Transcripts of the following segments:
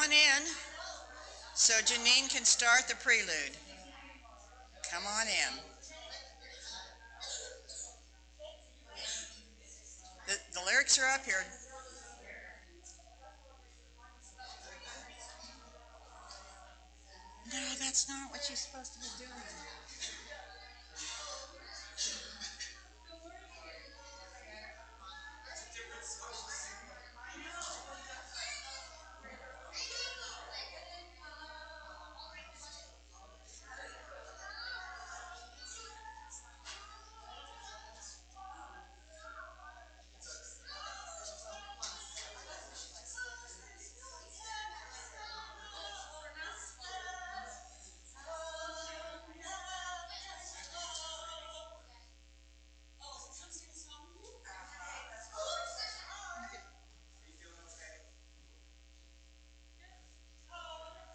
on in so Janine can start the prelude. Come on in. The lyrics are up here. No, that's not what you're supposed to be doing.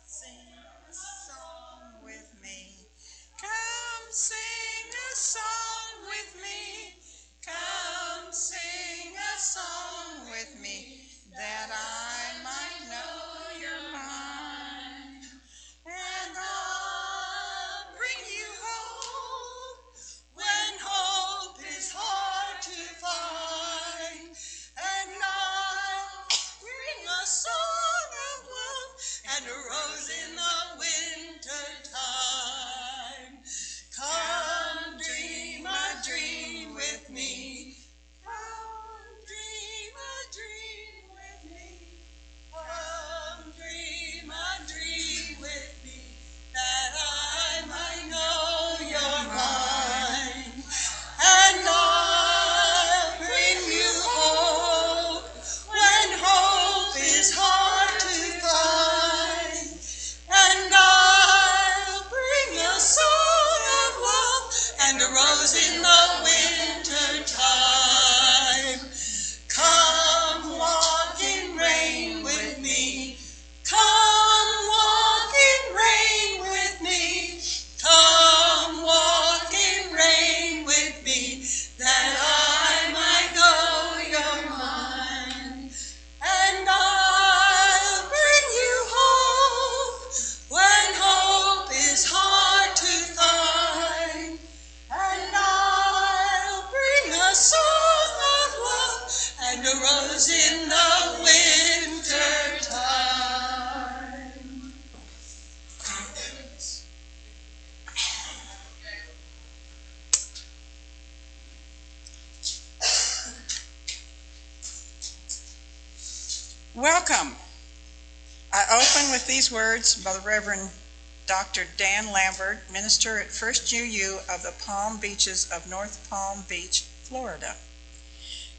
Sing a song with me. Come sing a song with me. Come sing a song with me, that I might know you're mine. And I'll bring you hope when hope is hard to find. And I'll bring a song of love and a rose in the winter time. Come dream a dream with me. Come dream a dream with me. Come dream a dream with me, that I might know you're mine. And I'll bring you hope when hope is hard to find. And I'll bring a song of love and a rose in the winter time. Come walk in rain with me. Come walk in rain with me. Come walk in rain with me, that I might know you're mine. And I'll bring you hope when hope is hard to find. And I'll bring a song of love and a rose in the winter time. Welcome. I open with these words by the Reverend Dr. Dan Lambert, minister at First UU of the Palm Beaches of North Palm Beach, Florida.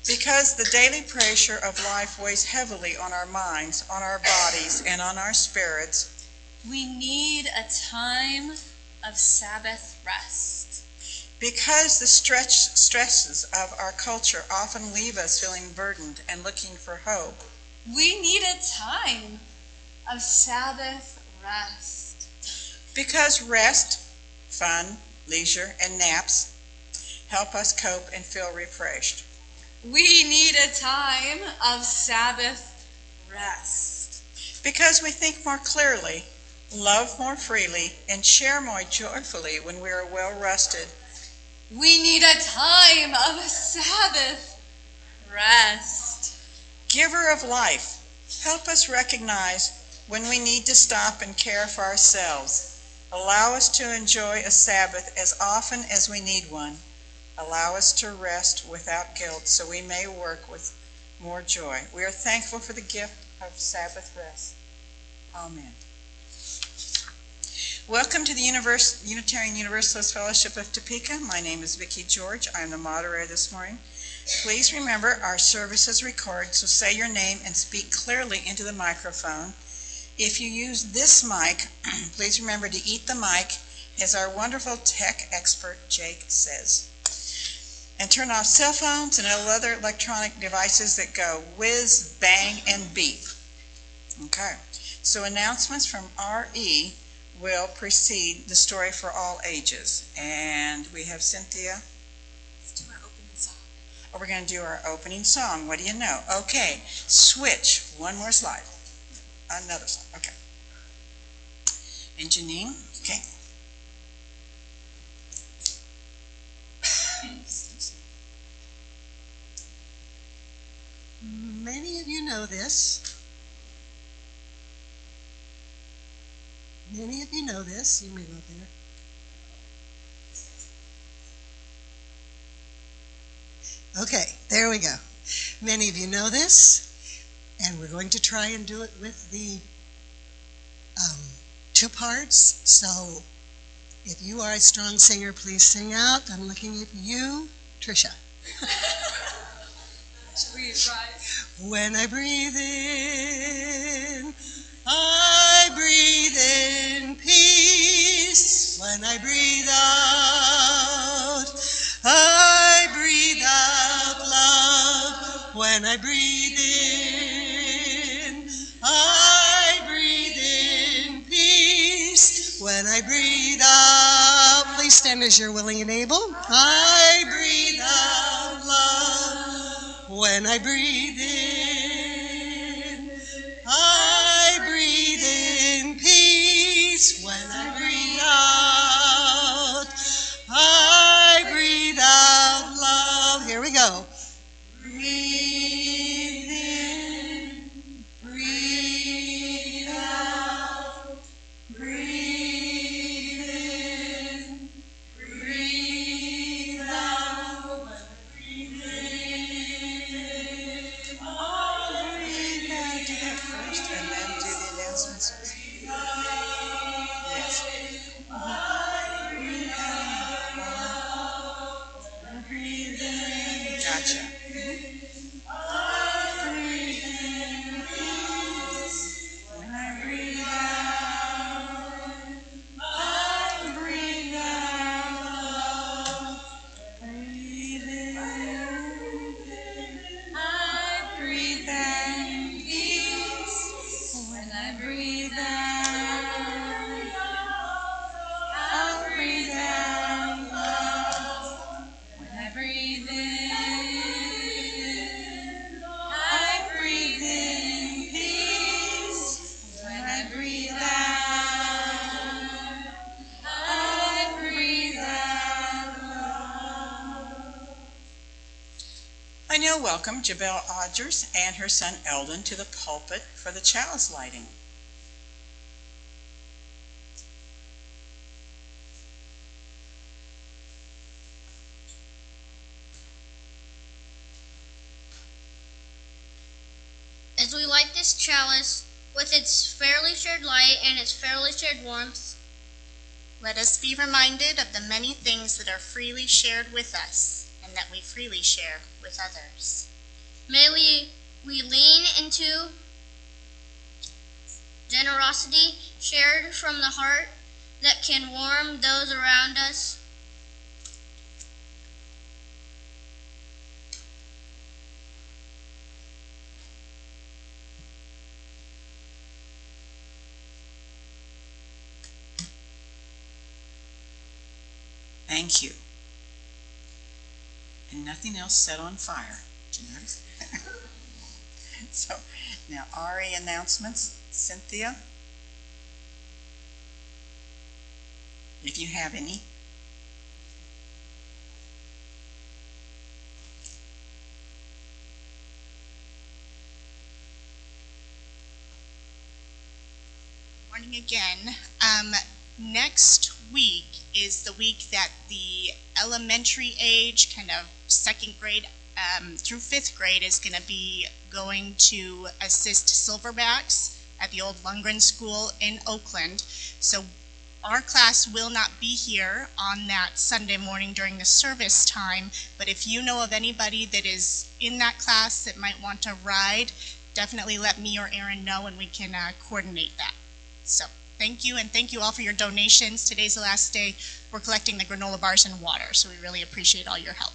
Because the daily pressure of life weighs heavily on our minds, on our bodies, and on our spirits, we need a time of Sabbath rest. Because the stresses of our culture often leave us feeling burdened and looking for hope, we need a time of Sabbath rest. Because rest, fun, leisure, and naps help us cope and feel refreshed. We need a time of Sabbath rest. Because we think more clearly, love more freely, and share more joyfully when we are well rested. We need a time of Sabbath rest. Giver of life, help us recognize when we need to stop and care for ourselves. Allow us to enjoy a Sabbath as often as we need one. Allow us to rest without guilt so we may work with more joy. We are thankful for the gift of Sabbath rest. Amen. Welcome to the Unitarian Universalist Fellowship of Topeka. My name is Vicki George. I am the moderator this morning. Please remember our service is recorded, so say your name and speak clearly into the microphone. If you use this mic, please remember to eat the mic, as our wonderful tech expert Jake says. And turn off cell phones and all other electronic devices that go whiz, bang, and beep. Okay, so announcements from RE will precede the story for all ages. And we have Cynthia. Let's do our opening song. Oh, we're going to do our opening song. What do you know? Okay, switch. One more slide. Another song, okay. And Janine, okay. Many of you know this. Many of you know this. You may go there. Okay, there we go. Many of you know this, and we're going to try and do it with the two parts. So if you are a strong singer, please sing out. I'm looking at you, Trisha. Should we try? When I breathe in, I breathe in peace. When I breathe out, I breathe out love. When I breathe in, I breathe in peace. When I breathe out, please stand as you're willing and able. I breathe out love. When I breathe in, I breathe in peace. When I breathe out, I breathe out love. Here we go. Breathe in, breathe out, breathe in, breathe out, breathe in. Do that first and then do the announcements. Yes. Gotcha. When I breathe out, I breathe out. Breathe in, I breathe in peace. When I breathe out, I breathe out love. When I breathe in, I breathe in peace. When I breathe out, I breathe out love. I now welcome Jabel Odgers and her son Eldon to the pulpit for the chalice lighting. As we light this chalice with its fairly shared light and its fairly shared warmth, let us be reminded of the many things that are freely shared with us and that we freely share with others. may we lean into generosity shared from the heart that can warm those around us. Thank you. And nothing else set on fire. Did you notice? So now RA announcements. Cynthia, if you have any. Morning again. Next week is the week that the elementary age, kind of second grade through fifth grade, is going to be going to assist Silverbacks at the old Lundgren School in Oakland. So our class will not be here on that Sunday morning during the service time, but if you know of anybody that is in that class that might want to ride, definitely let me or Aaron know and we can coordinate that. So thank you, and thank you all for your donations. Today's the last day we're collecting the granola bars and water, so we really appreciate all your help.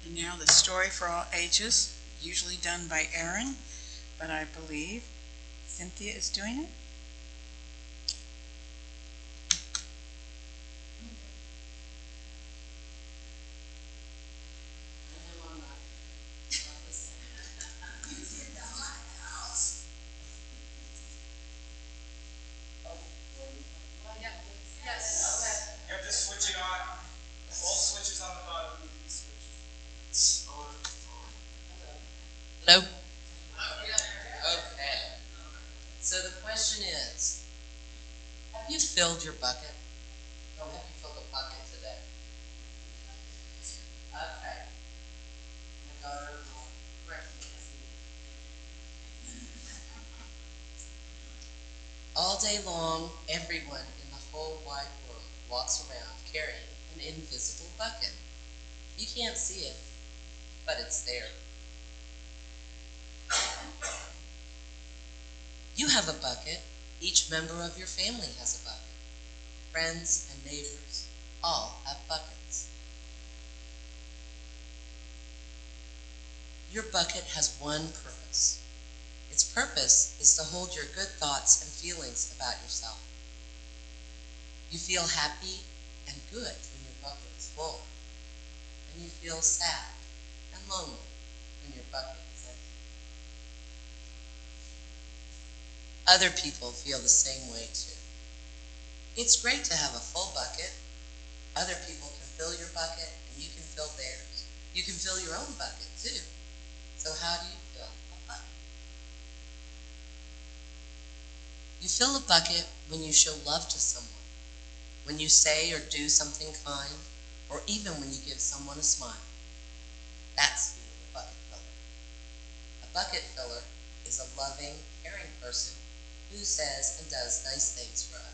And now the story for all ages, usually done by Aaron, but I believe Cynthia is doing it. Have you filled your bucket? Oh, have you filled a bucket today? Okay. My daughter will correct me as needed. All day long, everyone in the whole wide world walks around carrying an invisible bucket. You can't see it, but it's there. You have a bucket. Each member of your family has a bucket. Friends and neighbors all have buckets. Your bucket has one purpose. Its purpose is to hold your good thoughts and feelings about yourself. You feel happy and good when your bucket is full, and you feel sad and lonely when your bucket is empty. Other people feel the same way too. It's great to have a full bucket. Other people can fill your bucket and you can fill theirs. You can fill your own bucket too. So how do you fill a bucket? You fill a bucket when you show love to someone, when you say or do something kind, or even when you give someone a smile. That's being a bucket filler. A bucket filler is a loving, caring person who says and does nice things for others.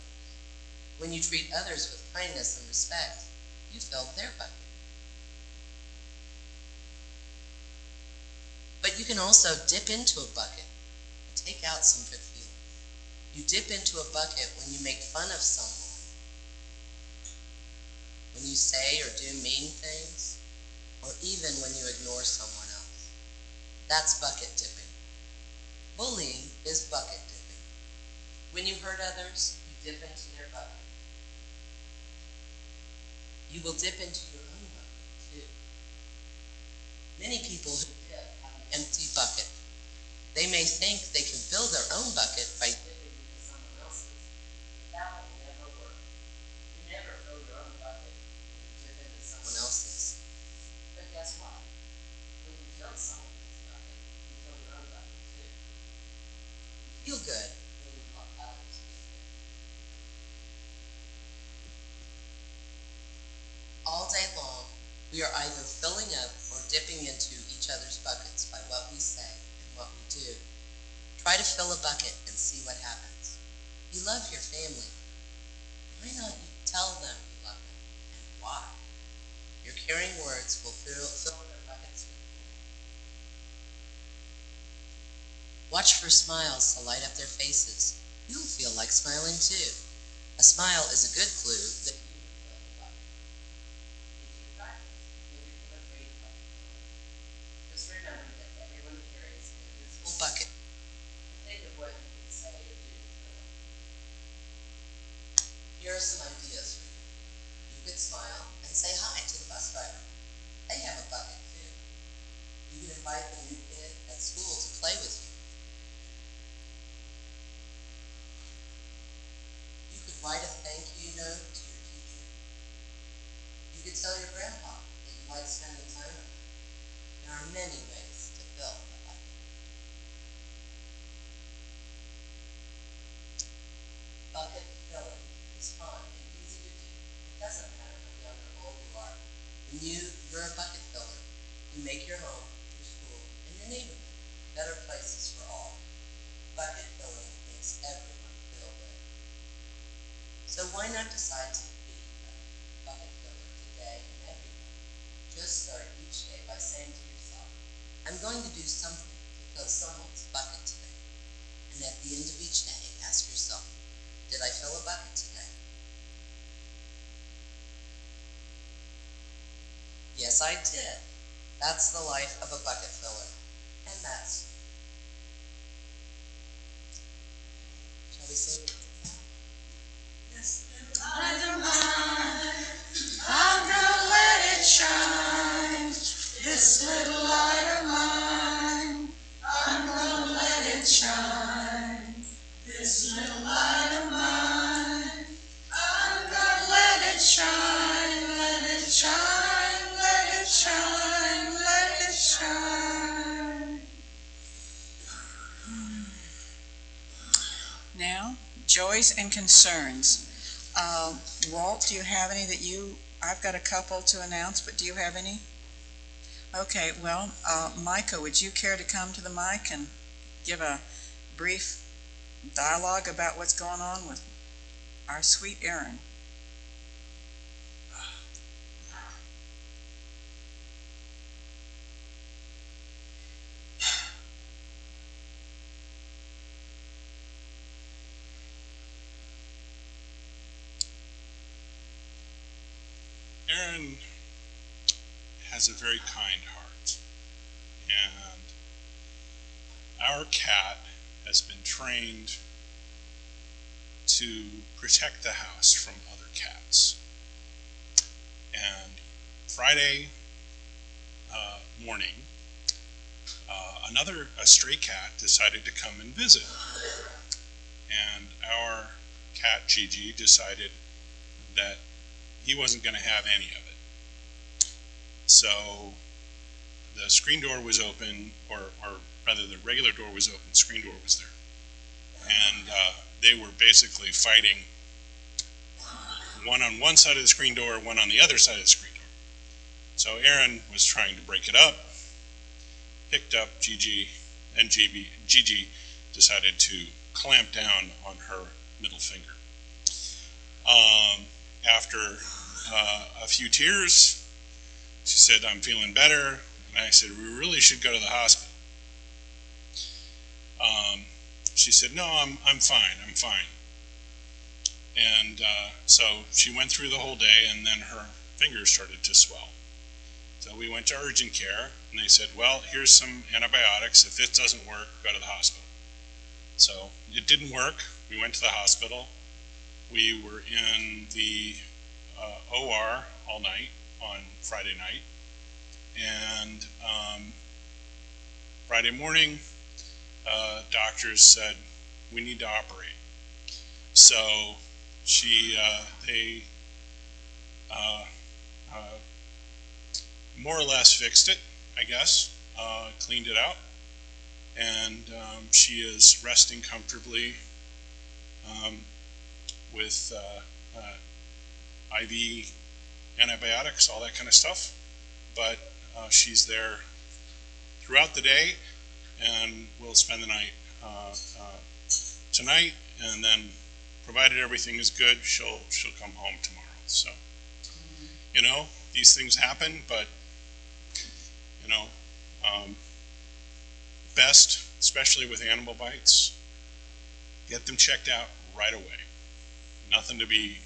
When you treat others with kindness and respect, you fill their bucket. But you can also dip into a bucket and take out some good feelings. You dip into a bucket when you make fun of someone, when you say or do mean things, or even when you ignore someone else. That's bucket dipping. Bullying is bucket dipping. When you hurt others, you dip into their bucket. You will dip into your own bucket too. Many people who dip have an empty bucket. They may think they can fill their own bucket by dipping into someone else's. That will never work. You never fill your own bucket when you dip into someone else's. But guess what? When you fill someone else's bucket, you fill your own bucket too. You feel good when you help others feel good. All day long, we are either filling up or dipping into each other's buckets by what we say and what we do. Try to fill a bucket and see what happens. You love your family. Why not you tell them you love them and why? Your caring words will fill their buckets with you. Watch for smiles to light up their faces. You'll feel like smiling too. A smile is a good clue that you will fill the bucket. If you practice, you'll become a great bucket filler. Just remember that everyone carries an invisible bucket. Think of what you can say or do for them. Here are some ideas for you. You could smile and say hi to the bus driver. They have a bucket too. You could invite the new kid at school to play with you. You could write a thank you note to your teacher. You could tell your grandpa that you like spending time with him. There are many ways to fill a bucket. Bucket filling is fun and easy to do. It doesn't matter how young or old you are. When you're a bucket filler, you make your home, your school, and your neighborhood better places for all. Bucket filling makes everyone feel good. So why not decide to be a bucket filler today and every day? Just start each day by saying to yourself, I'm going to do something to fill someone's bucket today. And at the end of each day, ask yourself, did I fill a bucket today? Yes, I did. That's the life of a bucket filler. And that's. Shall we sing? Yes. Light of mine, I'm gonna let it shine. This little light of mine, I'm gonna let it shine. This little light of mine, I'm gonna let it shine, let it shine, let it shine, let it shine. Now, joys and concerns. Walt, do you have any that I've got a couple to announce, but do you have any? Okay, well, Micah, would you care to come to the mic and give a brief dialogue about what's going on with our sweet Aaron? Aaron has a very kind heart, and our cat has been trained to protect the house from other cats. And Friday morning, a stray cat decided to come and visit, and our cat Gigi decided that he wasn't going to have any of it. So the screen door was open, or rather the regular door was open, the screen door was there. And they were basically fighting, one on one side of the screen door, one on the other side of the screen door. So Aaron was trying to break it up, picked up Gigi, and Gigi decided to clamp down on her middle finger. After a few tears, she said, "I'm feeling better." And I said, "We really should go to the hospital." She said, "No, I'm fine. And so she went through the whole day, and then her fingers started to swell. So we went to urgent care, and they said, "Well, here's some antibiotics. If this doesn't work, go to the hospital." So it didn't work. We went to the hospital. We were in the OR all night on Friday night. And Friday morning, doctors said, "We need to operate." So they more or less fixed it, I guess, cleaned it out. And she is resting comfortably with IV antibiotics, all that kind of stuff. But she's there throughout the day, and we'll spend the night tonight, and then provided everything is good, she'll come home tomorrow. So, these things happen, but best, especially with animal bites, get them checked out right away. Nothing to be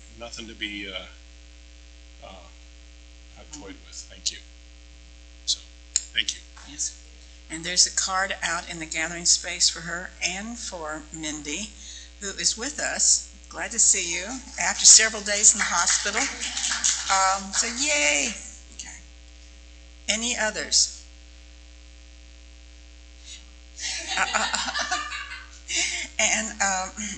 toyed with. Thank you. So, thank you. Yes. And there's a card out in the gathering space for her and for Mindy, who is with us. Glad to see you after several days in the hospital. So yay. Okay. Any others? And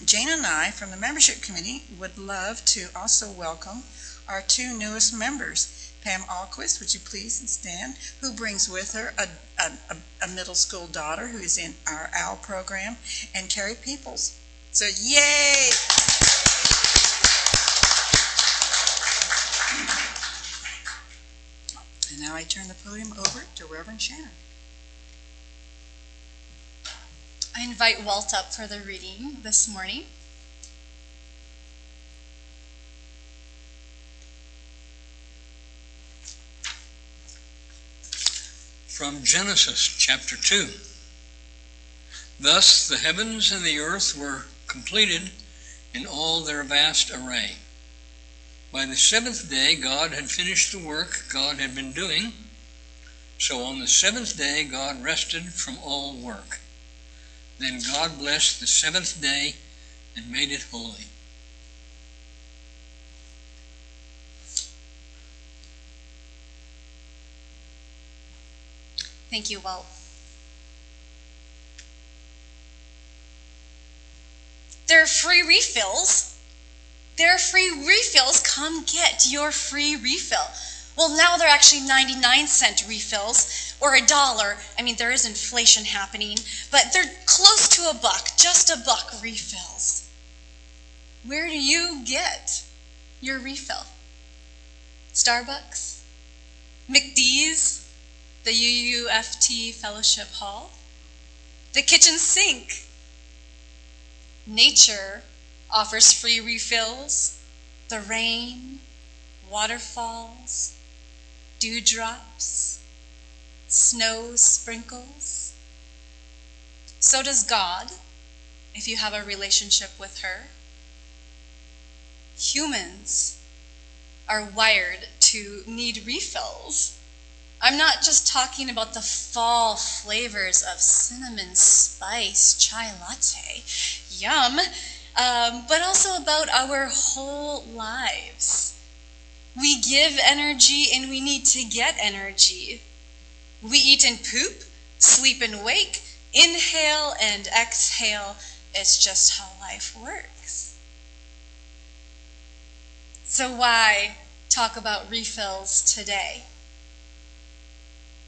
Jane and I from the membership committee would love to also welcome our two newest members. Pam Alquist, would you please stand, who brings with her a middle school daughter who is in our OWL program, and Carrie Peoples. So yay! And now I turn the podium over to Reverend Shannon. I invite Walt up for the reading this morning. From Genesis chapter 2. Thus the heavens and the earth were completed in all their vast array. By the seventh day God had finished the work God had been doing. So on the seventh day God rested from all work. Then God blessed the seventh day and made it holy. Thank you, Walt. There are free refills. There are free refills. Come get your free refill. Well, now they're actually 99-cent refills, or $1. I mean, there is inflation happening, but they're close to $1, just $1 refills. Where do you get your refill? Starbucks? McD's? The UUFT Fellowship Hall? The kitchen sink? Nature offers free refills. The rain, waterfalls, dewdrops, snow sprinkles. So does God, if you have a relationship with her. Humans are wired to need refills. I'm not just talking about the fall flavors of cinnamon spice chai latte, yum, but also about our whole lives. We give energy and we need to get energy. We eat and poop, sleep and wake, inhale and exhale. It's just how life works. So why talk about refills today?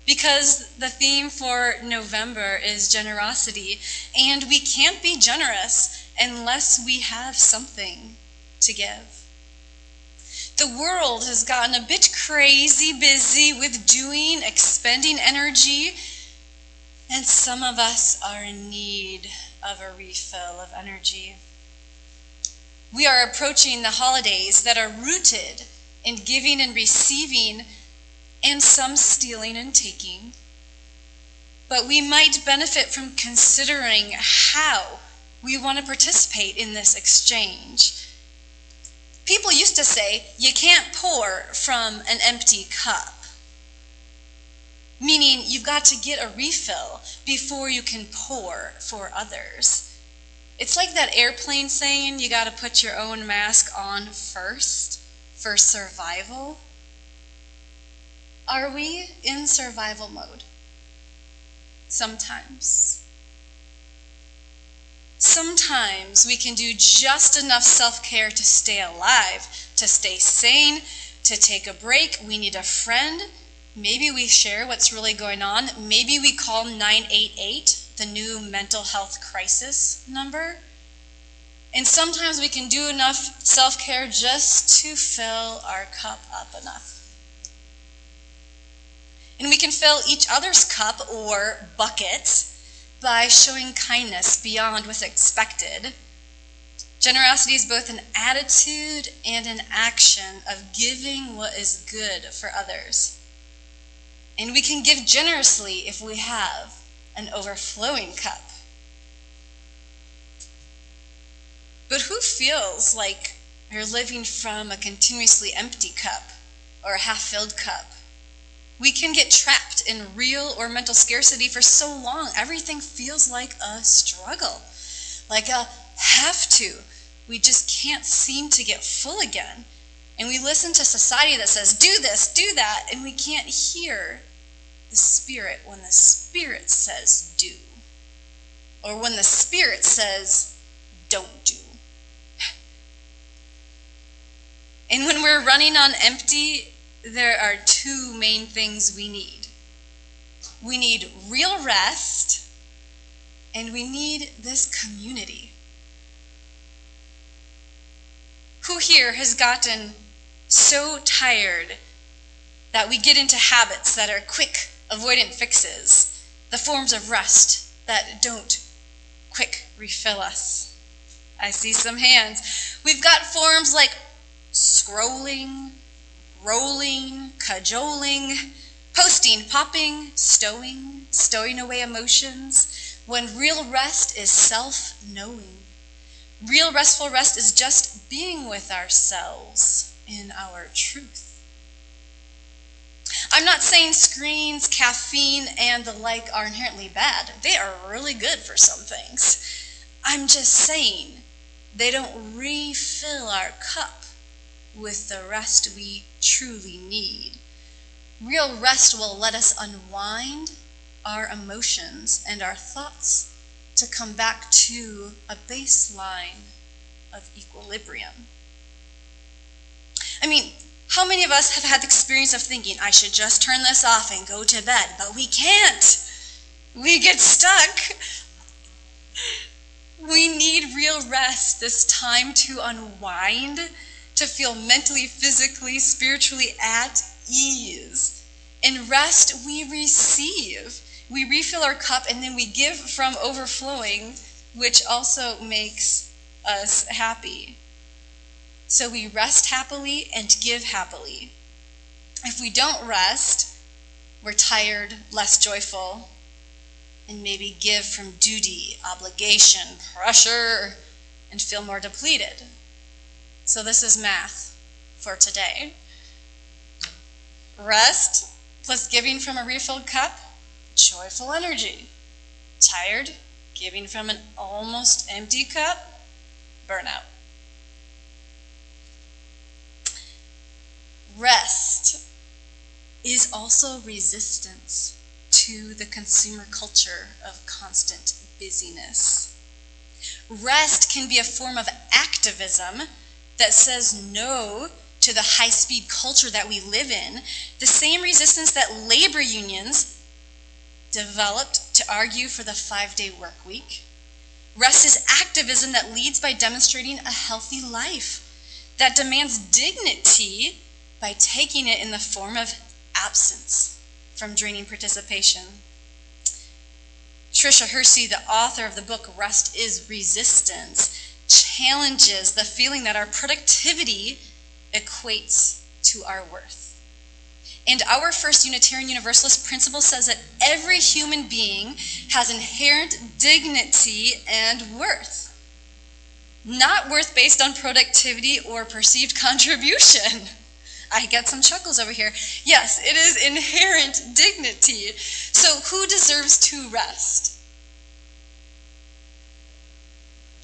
Because the theme for November is generosity, and we can't be generous unless we have something to give. The world has gotten a bit crazy busy with doing, expending energy, and some of us are in need of a refill of energy. We are approaching the holidays that are rooted in giving and receiving, and some stealing and taking. But we might benefit from considering how we want to participate in this exchange. People used to say, you can't pour from an empty cup. Meaning you've got to get a refill before you can pour for others. It's like that airplane saying you got to put your own mask on first for survival. Are we in survival mode? Sometimes. Sometimes we can do just enough self-care to stay alive, to stay sane, to take a break. We need a friend. Maybe we share what's really going on. Maybe we call 988, the new mental health crisis number. And sometimes we can do enough self-care just to fill our cup up enough. And we can fill each other's cup or bucket by showing kindness beyond what's expected. Generosity is both an attitude and an action of giving what is good for others. And we can give generously if we have an overflowing cup. But who feels like you're living from a continuously empty cup or a half-filled cup? We can get trapped in real or mental scarcity for so long. Everything feels like a struggle, like a have to. We just can't seem to get full again. And we listen to society that says, do this, do that, and we can't hear the Spirit when the Spirit says do. Or when the Spirit says don't do. And when we're running on empty, there are two main things we need. We need real rest, and we need this community. Who here has gotten so tired that we get into habits that are quick, avoidant fixes, the forms of rest that don't quick refill us? I see some hands. We've got forms like scrolling, rolling, cajoling, posting, popping, stowing away emotions, when real rest is self-knowing. Real restful rest is just being with ourselves in our truth. I'm not saying screens, caffeine, and the like are inherently bad. They are really good for some things. I'm just saying they don't refill our cup with the rest we truly need. Real rest will let us unwind our emotions and our thoughts to come back to a baseline of equilibrium. I mean, how many of us have had the experience of thinking, I should just turn this off and go to bed, but we can't. We get stuck. We need real rest, this time to unwind, to feel mentally, physically, spiritually at ease. In rest, we receive. We refill our cup and then we give from overflowing, which also makes us happy. So we rest happily and give happily. If we don't rest, we're tired, less joyful, and maybe give from duty, obligation, pressure, and feel more depleted. So this is math for today. Rest plus giving from a refilled cup, joyful energy. Tired, giving from an almost empty cup, burnout. Rest is also resistance to the consumer culture of constant busyness. Rest can be a form of activism that says no to the high-speed culture that we live in, the same resistance that labor unions developed to argue for the 5-day work week. Rest is activism that leads by demonstrating a healthy life, that demands dignity by taking it in the form of absence from draining participation. Tricia Hersey, the author of the book Rest is Resistance, challenges the feeling that our productivity equates to our worth. And our first Unitarian Universalist principle says that every human being has inherent dignity and worth. Not worth based on productivity or perceived contribution. I get some chuckles over here. Yes, it is inherent dignity. So who deserves to rest?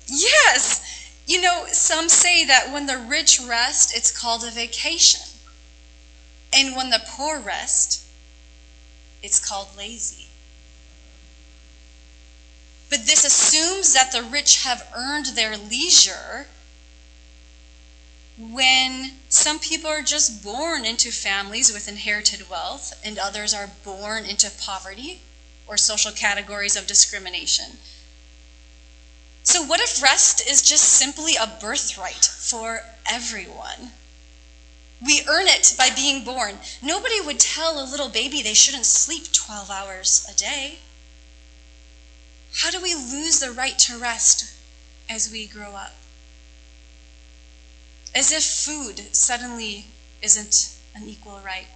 Yes. You know, some say that when the rich rest, it's called a vacation. And when the poor rest, it's called lazy. But this assumes that the rich have earned their leisure when some people are just born into families with inherited wealth and others are born into poverty or social categories of discrimination. So what if rest is just simply a birthright for everyone? We earn it by being born. Nobody would tell a little baby they shouldn't sleep 12 hours a day. How do we lose the right to rest as we grow up? As if food suddenly isn't an equal right.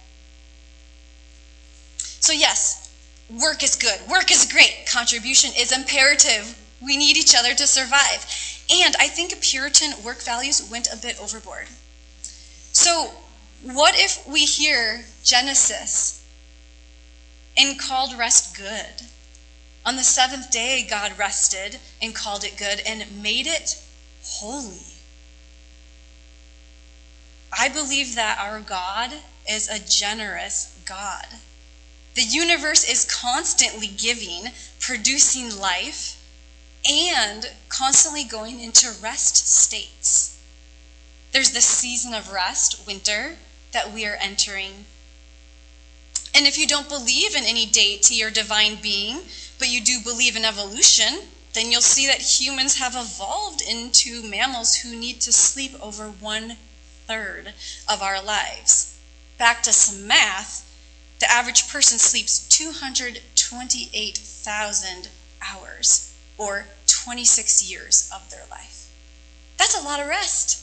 So yes, work is good. Work is great. Contribution is imperative. We need each other to survive. And I think Puritan work values went a bit overboard. So what if we hear Genesis and called rest good? On the seventh day, God rested and called it good and made it holy. I believe that our God is a generous God. The universe is constantly giving, producing life, and constantly going into rest states. There's the season of rest, winter, that we are entering. And if you don't believe in any deity or divine being, but you do believe in evolution, then you'll see that humans have evolved into mammals who need to sleep over 1/3 of our lives. Back to some math, the average person sleeps 228,000 hours, or 26 years of their life. That's a lot of rest.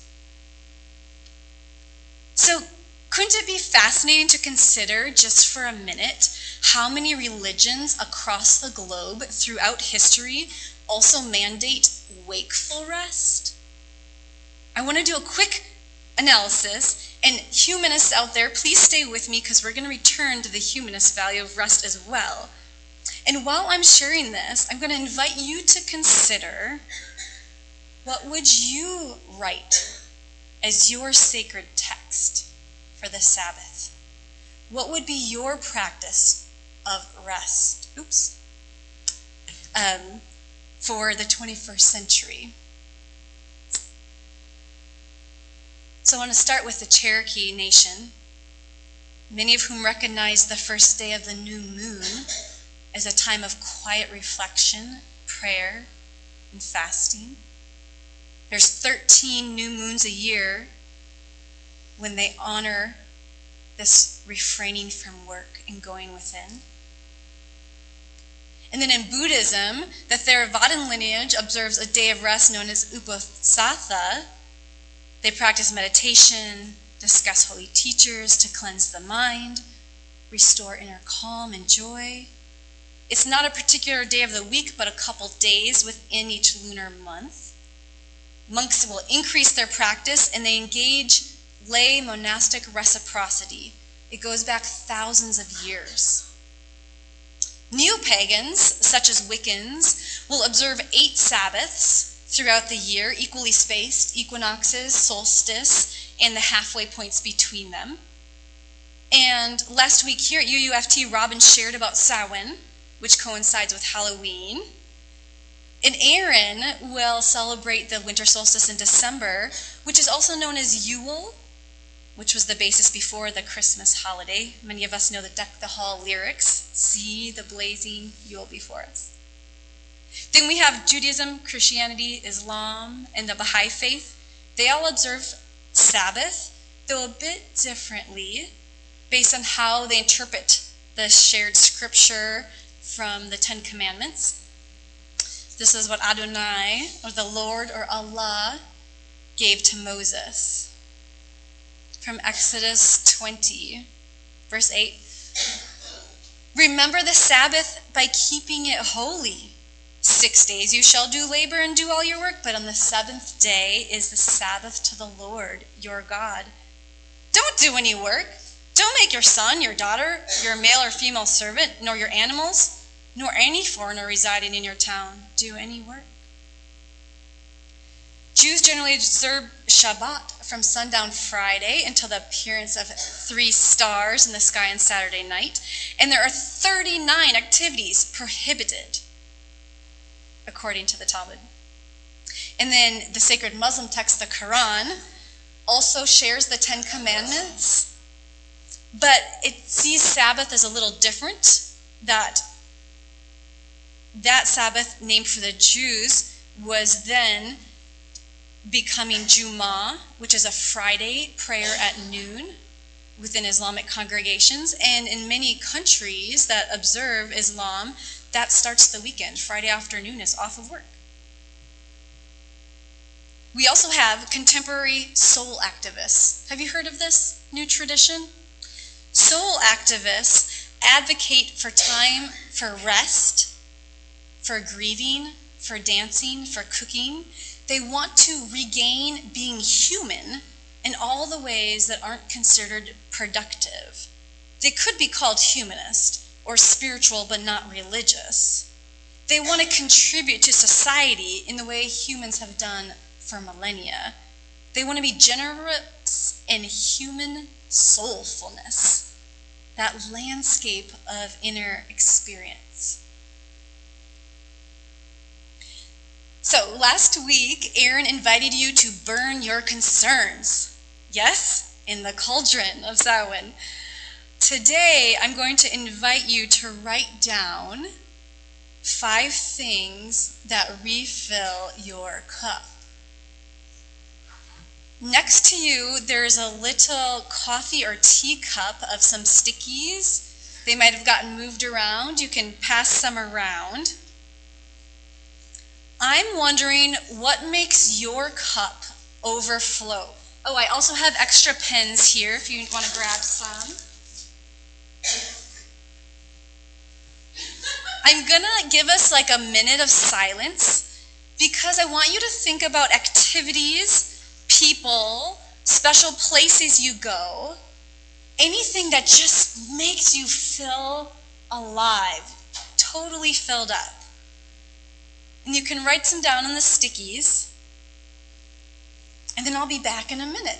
So couldn't it be fascinating to consider just for a minute how many religions across the globe throughout history also mandate wakeful rest? I want to do a quick analysis, and humanists out there, please stay with me because we're going to return to the humanist value of rest as well. And while I'm sharing this, I'm going to invite you to consider, what would you write as your sacred text for the Sabbath? What would be your practice of rest? For the 21st century. So I want to start with the Cherokee Nation, many of whom recognize the first day of the new moon as a time of quiet reflection, prayer, and fasting. There's 13 new moons a year when they honor this refraining from work and going within. And then in Buddhism, the Theravadan lineage observes a day of rest known as Uposatha. They practice meditation, discuss holy teachers to cleanse the mind, restore inner calm and joy. It's not a particular day of the week, but a couple days within each lunar month. Monks will increase their practice, and they engage lay monastic reciprocity. It goes back thousands of years. Neo-pagans, such as Wiccans, will observe 8 Sabbaths throughout the year, equally spaced, equinoxes, solstice, and the halfway points between them. And last week here at UUFT, Robin shared about Samhain, which coincides with Halloween. And Aaron will celebrate the winter solstice in December, which is also known as Yule, which was the basis before the Christmas holiday. Many of us know the Deck the Hall lyrics, see the blazing Yule before us. Then we have Judaism, Christianity, Islam, and the Baha'i faith. They all observe Sabbath, though a bit differently, based on how they interpret the shared scripture from the 10 Commandments. This is what Adonai, or the Lord, or Allah, gave to Moses. From Exodus 20, verse 8. Remember the Sabbath by keeping it holy. 6 days you shall do labor and do all your work, but on the 7th day is the Sabbath to the Lord your God. Don't do any work. Don't make your son, your daughter, your male or female servant, nor your animals, nor any foreigner residing in your town do any work. Jews generally observe Shabbat from sundown Friday until the appearance of 3 stars in the sky on Saturday night. And there are 39 activities prohibited, according to the Talmud. And then the sacred Muslim text, the Quran, also shares the 10 Commandments, but it sees Sabbath as a little different. That Sabbath, named for the Jews, was then becoming Jummah, which is a Friday prayer at noon within Islamic congregations. And in many countries that observe Islam, that starts the weekend. Friday afternoon is off of work. We also have contemporary soul activists. Have you heard of this new tradition? Soul activists advocate for time for rest, for grieving, for dancing, for cooking. They want to regain being human in all the ways that aren't considered productive. They could be called humanist or spiritual but not religious. They want to contribute to society in the way humans have done for millennia. They want to be generous in human soulfulness, that landscape of inner experience. So last week, Aaron invited you to burn your concerns. Yes, in the cauldron of Samhain. Today, I'm going to invite you to write down 5 things that refill your cup. Next to you, there's a little coffee or tea cup of some stickies. They might have gotten moved around. You can pass some around. I'm wondering what makes your cup overflow. Oh, I also have extra pens here if you want to grab some. I'm gonna give us like a minute of silence because I want you to think about activities, people, special places you go, anything that just makes you feel alive, totally filled up. And you can write some down on the stickies, and then I'll be back in a minute.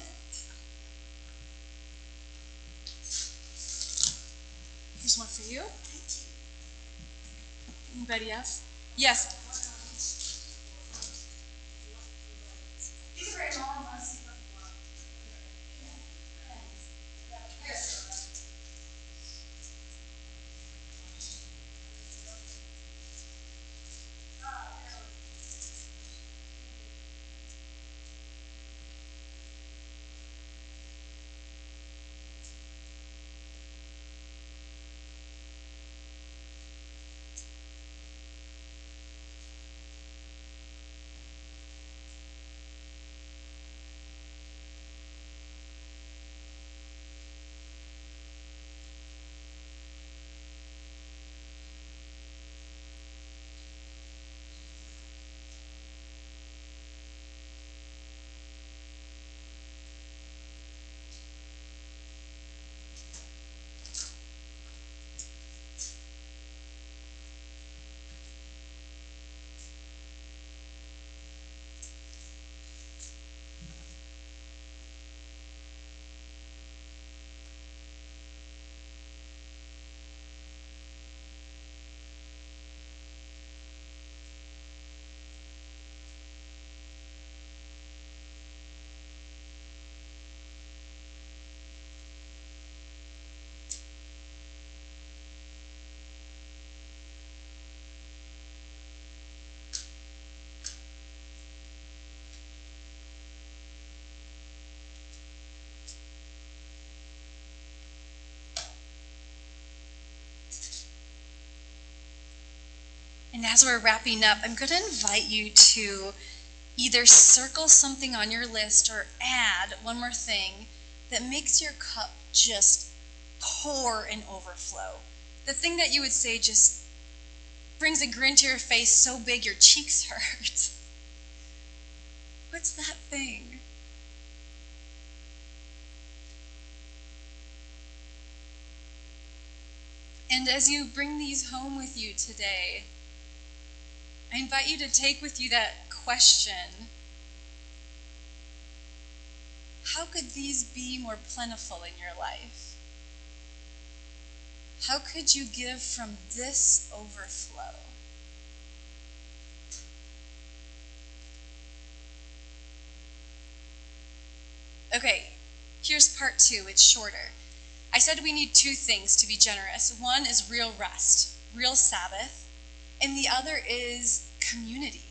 Here's one for you. Thank you. Anybody else? Yes. These are very long. And as we're wrapping up, I'm going to invite you to either circle something on your list or add one more thing that makes your cup just pour and overflow. The thing that you would say just brings a grin to your face so big your cheeks hurt. What's that thing? And as you bring these home with you today, I invite you to take with you that question: how could these be more plentiful in your life? How could you give from this overflow? Okay, here's part 2. It's shorter. I said we need 2 things to be generous. One is real rest, real Sabbath, and the other is community.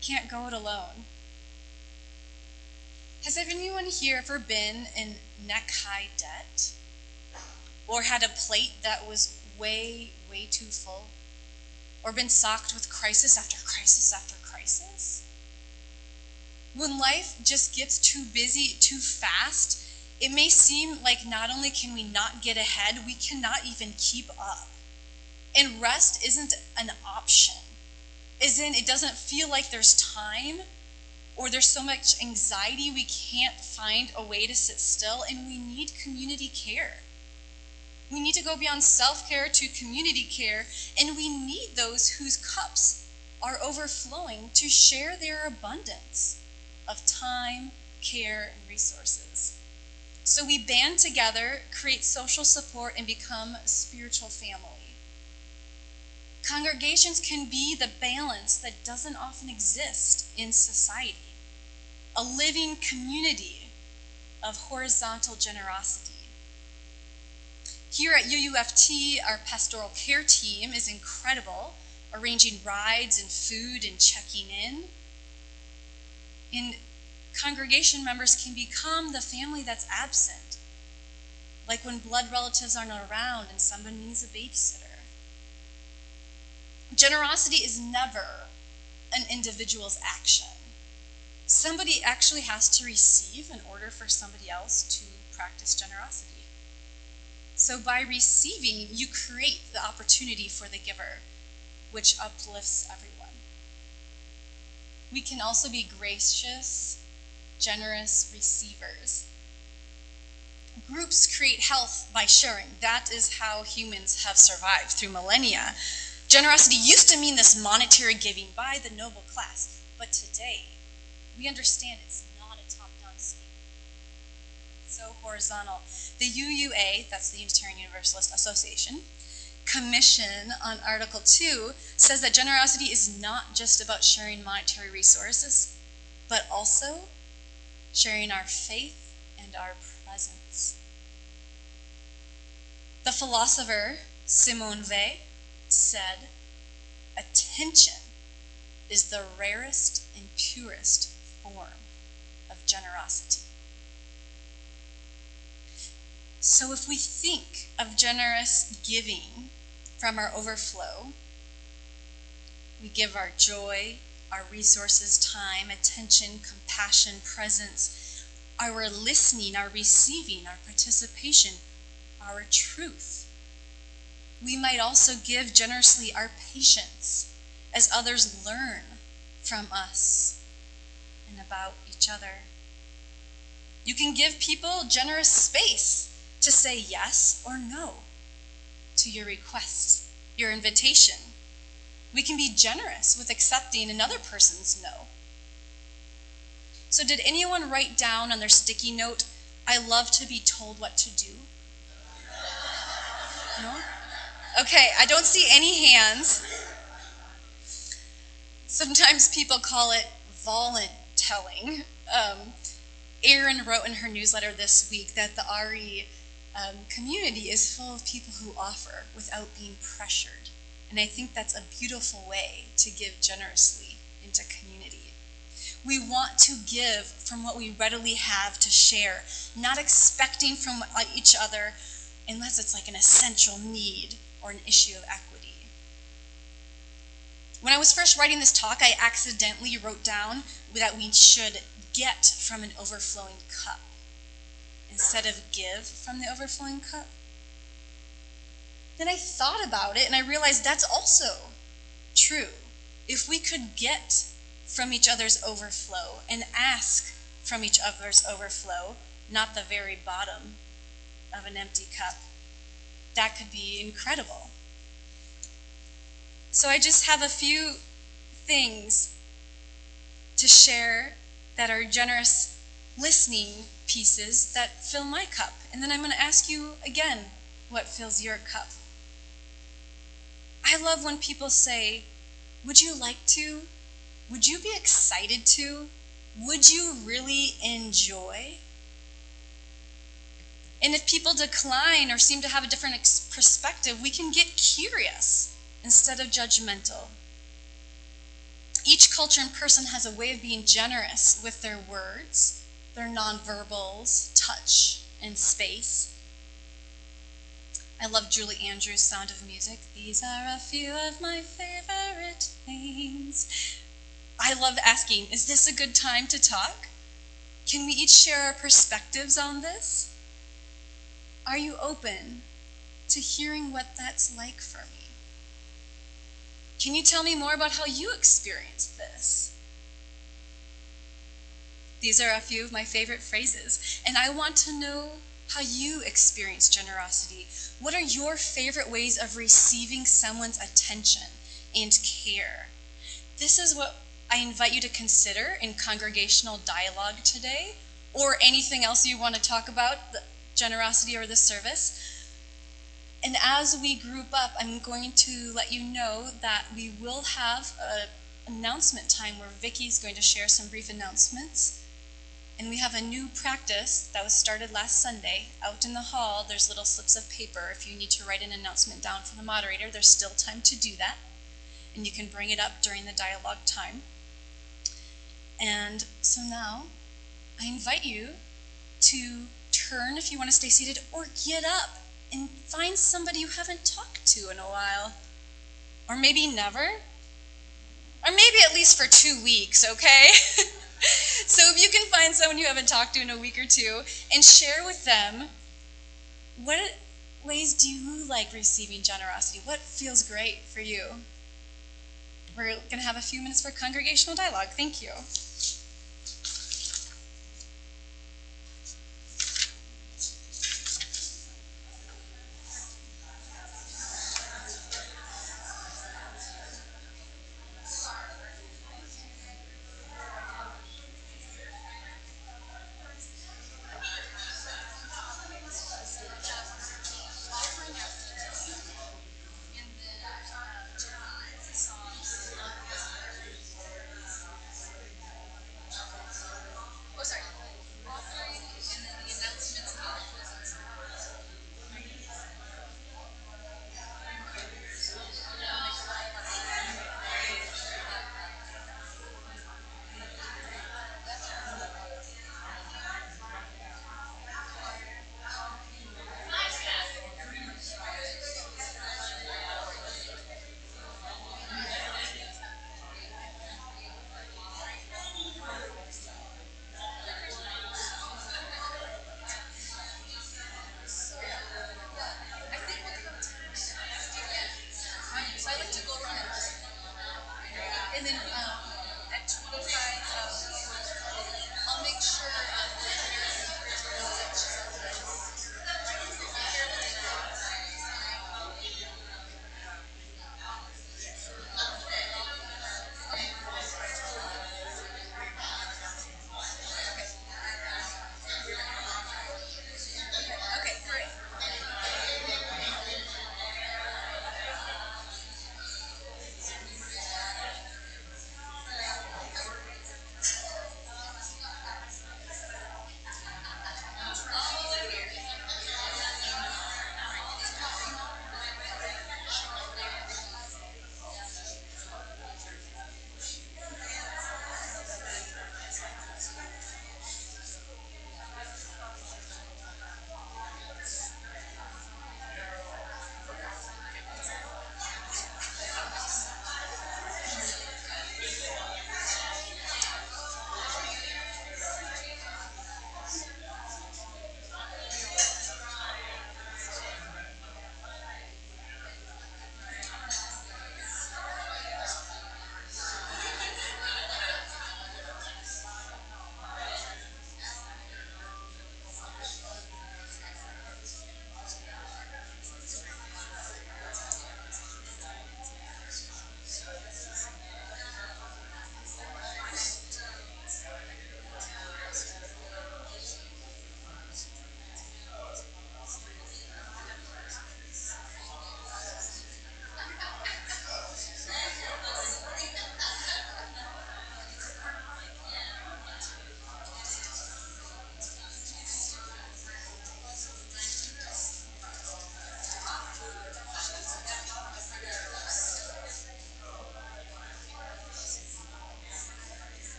Can't go it alone. Has anyone here ever been in neck-high debt? Or had a plate that was way, way too full? Or been socked with crisis after crisis after crisis? When life just gets too busy too fast, it may seem like not only can we not get ahead, we cannot even keep up. And rest isn't an option. As in, it doesn't feel like there's time, or there's so much anxiety we can't find a way to sit still, and we need community care. We need to go beyond self-care to community care, and we need those whose cups are overflowing to share their abundance of time, care, and resources. So we band together, create social support, and become a spiritual family. Congregations can be the balance that doesn't often exist in society. A living community of horizontal generosity. Here at UUFT, our pastoral care team is incredible, arranging rides and food and checking in. And congregation members can become the family that's absent, like when blood relatives aren't around and somebody needs a babysitter. Generosity is never an individual's action. Somebody actually has to receive in order for somebody else to practice generosity. So by receiving, you create the opportunity for the giver, which uplifts everyone. We can also be gracious, generous receivers. Groups create health by sharing. That is how humans have survived through millennia. Generosity used to mean this monetary giving by the noble class, but today we understand it's not a top-down scheme. It's so horizontal. The UUA, that's the Unitarian Universalist Association, commission on Article 2 says that generosity is not just about sharing monetary resources, but also sharing our faith and our presence. The philosopher Simone Weil said, "Attention is the rarest and purest form of generosity." So if we think of generous giving from our overflow, we give our joy, our resources, time, attention, compassion, presence, our listening, our receiving, our participation, our truth. We might also give generously our patience as others learn from us and about each other. You can give people generous space to say yes or no to your requests, your invitation. We can be generous with accepting another person's no. So did anyone write down on their sticky note, "I love to be told what to do"? No? Okay, I don't see any hands. Sometimes people call it voluntelling. Erin wrote in her newsletter this week that the RE community is full of people who offer without being pressured. And I think that's a beautiful way to give generously into community. We want to give from what we readily have to share, not expecting from each other unless it's like an essential need or an issue of equity. When I was first writing this talk, I accidentally wrote down that we should get from an overflowing cup instead of give from the overflowing cup. Then I thought about it and I realized that's also true. If we could get from each other's overflow and ask from each other's overflow, not the very bottom of an empty cup, that could be incredible. So I just have a few things to share that are generous listening pieces that fill my cup. And then I'm going to ask you again, what fills your cup? I love when people say, would you like to? Would you be excited to? Would you really enjoy? And if people decline or seem to have a different perspective, we can get curious instead of judgmental. Each culture and person has a way of being generous with their words, their nonverbals, touch, and space. I love Julie Andrews' Sound of Music. These are a few of my favorite things. I love asking, is this a good time to talk? Can we each share our perspectives on this? Are you open to hearing what that's like for me? Can you tell me more about how you experienced this? These are a few of my favorite phrases, and I want to know how you experience generosity. What are your favorite ways of receiving someone's attention and care? This is what I invite you to consider in congregational dialogue today, or anything else you want to talk about, the generosity or the service. And as we group up, I'm going to let you know that we will have an announcement time where Vicki's going to share some brief announcements. And we have a new practice that was started last Sunday. Out in the hall, there's little slips of paper. If you need to write an announcement down for the moderator, there's still time to do that. And you can bring it up during the dialogue time. And so now, I invite you to turn if you want to stay seated, or get up and find somebody you haven't talked to in a while. Or maybe never. Or maybe at least for 2 weeks, okay? So if you can find someone you haven't talked to in a week or two and share with them, what ways do you like receiving generosity? What feels great for you? We're going to have a few minutes for congregational dialogue. Thank you.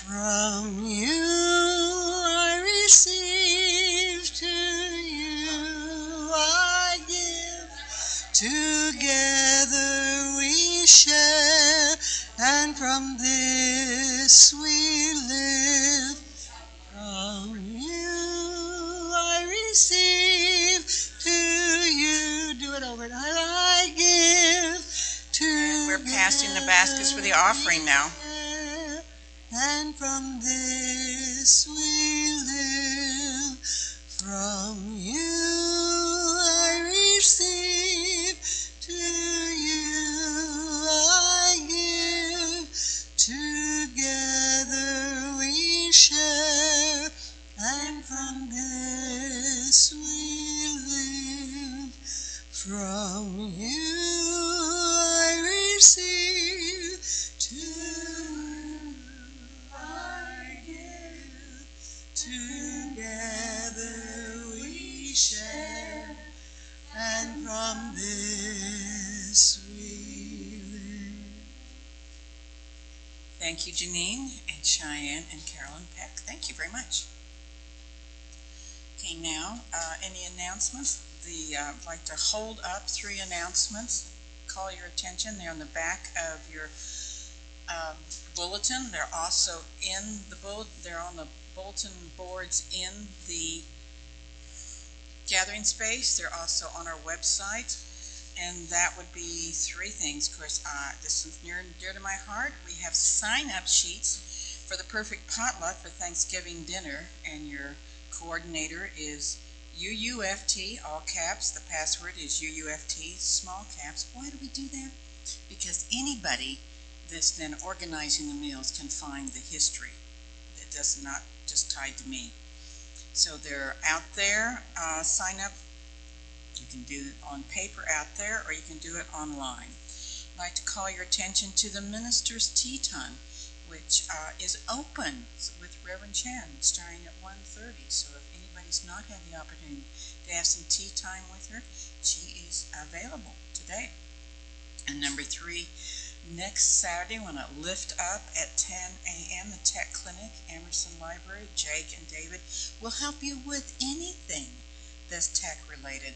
From you I receive, to you I give. Together we share, and from this we live. From you I receive, to you, do it over, I give. We're passing the baskets for the offering now. And from this we live. From you I receive, to you I give. Together we share, and from this we live. From you I receive, to you I give. Together we share, and from this we live. Thank you, Janine and Cheyenne and Carolyn Peck. Thank you very much. Okay, now, any announcements? I'd like to hold up 3 announcements. Call your attention. They're on the back of your bulletin. They're also in the they're on the bulletin boards in the gathering space. They're also on our website. And that would be 3 things. Of course, this is near and dear to my heart. We have sign-up sheets for the perfect potluck for Thanksgiving dinner, and your coordinator is UUFT, all caps. The password is UUFT, small caps. Why do we do that? Because anybody that's then organizing the meals can find the history. It does not just tied to me. So they're out there. Sign up. You can do it on paper out there, or you can do it online. I'd like to call your attention to the Minister's Tea Time, which is open with Reverend Shannon, starting at 1:30. So if anybody's not had the opportunity to have some tea time with her, she is available today. And number 3, next Saturday, when I lift up at 10 a.m., the Tech Clinic, Emerson Library, Jake and David will help you with anything that's tech related.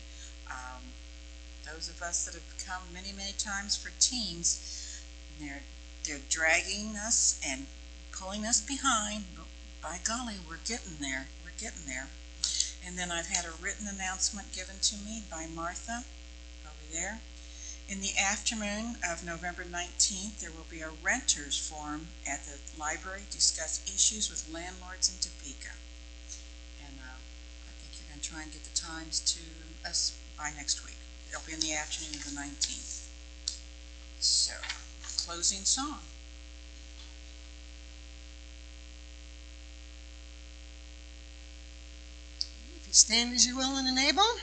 Those of us that have come many, many times for teams, they're dragging us and pulling us behind, but by golly, we're getting there. We're getting there. And then I've had a written announcement given to me by Martha over there. In the afternoon of November 19th, there will be a renters forum at the library to discuss issues with landlords in Topeka. And I think you're going to try and get the times to us by next week. It'll be in the afternoon of the 19th. So, closing song. If you stand as you're willing and able.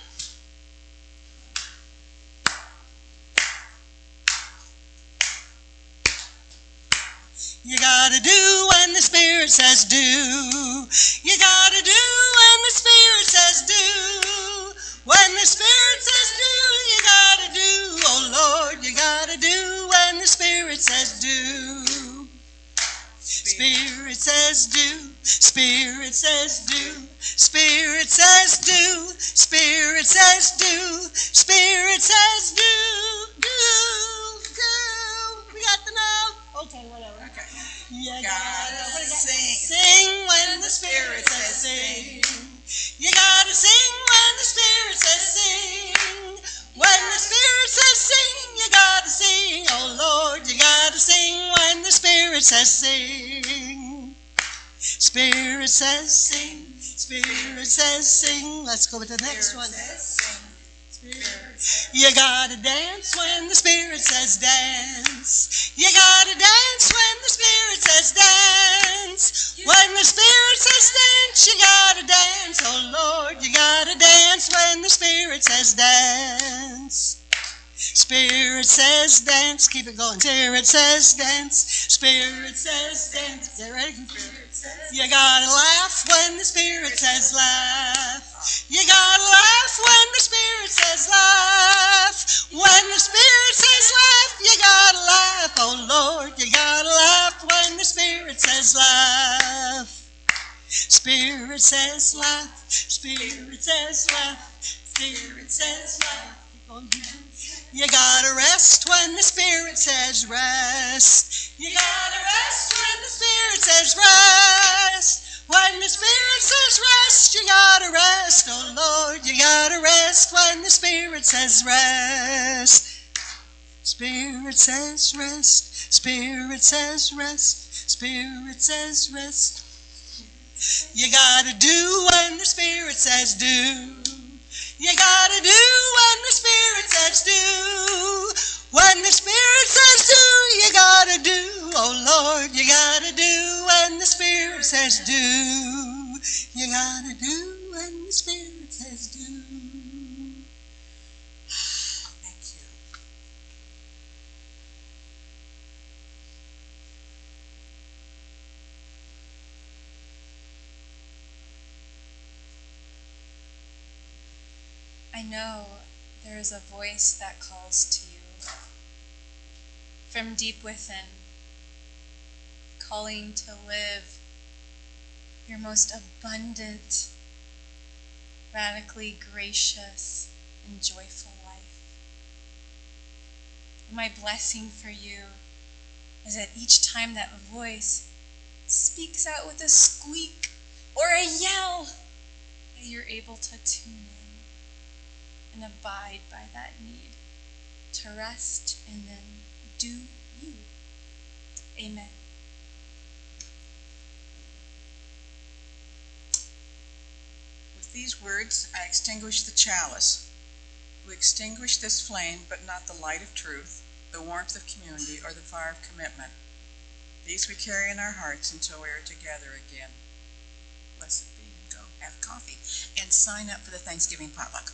You gotta do when the Spirit says do. You gotta do when the Spirit says do. When the Spirit says do, you gotta do. Oh Lord, you gotta do when the Spirit says do. Spirit says do. Spirit says do. Spirit says do. Spirit says do. Spirit says do. We got the note. Okay, whatever. Okay. You Gotta sing. Sing when the Spirit says sing. You gotta sing when the Spirit says sing. When the Spirit says sing, you gotta sing. Oh Lord, you gotta sing when the Spirit says sing. Spirit says sing. Spirit says sing. Let's go with the next one. You gotta dance when the Spirit says dance. You gotta dance when the Spirit says dance. When the Spirit says dance, you gotta dance. Oh Lord, you gotta dance when the Spirit says dance. Spirit says dance. Keep it going. Spirit says dance. Spirit says dance. Get ready? You gotta laugh when the Spirit says laugh. You gotta laugh when the Spirit says laugh. When the Spirit says laugh, you gotta laugh. Oh Lord, you gotta laugh when the Spirit says laugh. Spirit says life. Spirit says life. Spirit says life. You gotta rest when the Spirit says rest. You gotta rest when the Spirit says rest. When the Spirit says rest, you gotta rest. Oh Lord, you gotta rest when the Spirit says rest. Spirit says rest. Spirit says rest. Spirit says rest. You gotta do when the Spirit says do. You gotta do when the Spirit says do. When the Spirit says do, you gotta do. Oh Lord, you gotta do when the Spirit says do. You gotta do when the Spirit says do. Thank you. I know there is a voice that calls to you from deep within, calling to live your most abundant, radically gracious, and joyful life. And my blessing for you is that each time that voice speaks out with a squeak or a yell, that you're able to tune in and abide by that need to rest and then do you. Amen. With these words, I extinguish the chalice. We extinguish this flame, but not the light of truth, the warmth of community, or the fire of commitment. These we carry in our hearts until we are together again. Blessed be, and go have coffee and sign up for the Thanksgiving potluck.